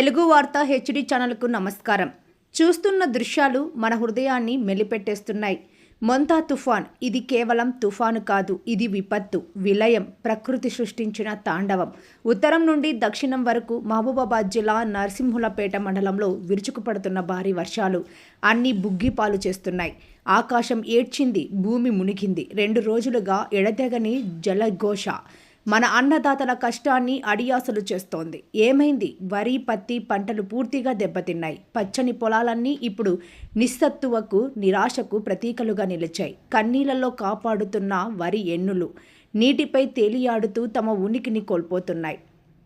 తెలుగు వార్త హెచ్డి ఛానల్కు నమస్కారం. చూస్తున్న దృశ్యాలు మన హృదయాన్ని మెలిపెట్టేస్తున్నాయి. మొంతా తుఫాన్ ఇది కేవలం తుఫాను కాదు, ఇది విపత్తు, విలయం, ప్రకృతి సృష్టించిన తాండవం. ఉత్తరం నుండి దక్షిణం వరకు మహబూబాబాద్ జిల్లా నరసింహులపేట మండలంలో విరుచుకుపడుతున్న భారీ వర్షాలు అన్ని బుగ్గిపాలు చేస్తున్నాయి. ఆకాశం ఏడ్చింది, భూమి మునిగింది. 2 రోజులుగా ఎడతెగని జలఘోష మన అన్నదాతల కష్టాన్ని అడియాసలు చేస్తోంది. ఏమైంది? వరి, పత్తి పంటలు పూర్తిగా దెబ్బతిన్నాయి. పచ్చని పొలాలన్నీ ఇప్పుడు నిస్సత్తువకు, నిరాశకు ప్రతీకలుగా నిలిచాయి. కన్నీళ్లలో కాపాడుతున్న వరి ఎన్నులు నీటిపై తేలియాడుతూ తమ ఉనికిని కోల్పోతున్నాయి.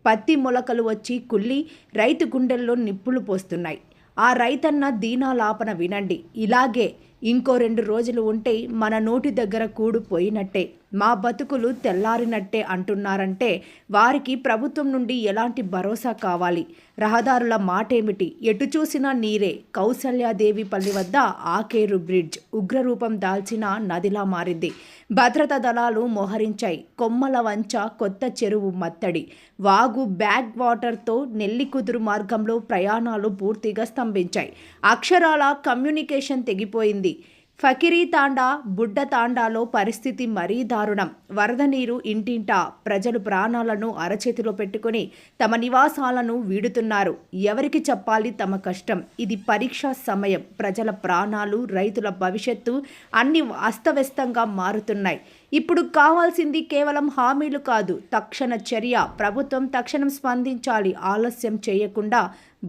పత్తి మొలకలు వచ్చి కుళ్ళి రైతు గుండెల్లో నిప్పులు పోస్తున్నాయి. ఆ రైతన్న దీనాలాపన వినండి. ఇలాగే ఇంకో 2 రోజులు ఉంటే మన నోటి దగ్గర కూడిపోయినట్టే, మా బతుకులు తెల్లారినట్టే అంటున్నారంటే వారికి ప్రభుత్వం నుండి ఎలాంటి భరోసా కావాలి? రహదారుల మాటేమిటి? ఎటు చూసినా నీరే. కౌసల్యాదేవి పల్లి వద్ద ఆకేరు బ్రిడ్జ్ ఉగ్రరూపం దాల్చిన నదిలా మారింది. భద్రతా దళాలు మోహరించాయి. కొమ్మల వంచ కొత్త చెరువు మత్తడి, వాగు బ్యాక్ వాటర్తో నెల్లికుదురు మార్గంలో ప్రయాణాలు పూర్తిగా స్తంభించాయి. అక్షరాల కమ్యూనికేషన్ తెగిపోయింది. ఫకిరీ తాండా, బుడ్డ తాండాలో పరిస్థితి మరీ దారుణం. వరద నీరు ఇంటింటా. ప్రజలు ప్రాణాలను అరచేతిలో పెట్టుకుని తమ నివాసాలను వీడుతున్నారు. ఎవరికి చెప్పాలి తమ కష్టం? ఇది పరీక్షా సమయం. ప్రజల ప్రాణాలు, రైతుల భవిష్యత్తు అన్ని అస్తవ్యస్తంగా మారుతున్నాయి. ఇప్పుడు కావాల్సింది కేవలం హామీలు కాదు, తక్షణ చర్య. ప్రభుత్వం తక్షణం స్పందించాలి. ఆలస్యం చేయకుండా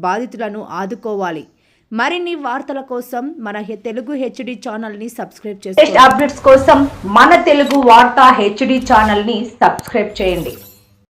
బాధితులను ఆదుకోవాలి. మరిన్ని వార్తల కోసం మన తెలుగు హెచ్డి ఛానల్ని సబ్స్క్రైబ్ చేసుకోండి. అప్డేట్స్ కోసం మన తెలుగు వార్త హెచ్డి ఛానల్ని సబ్స్క్రైబ్ చేయండి.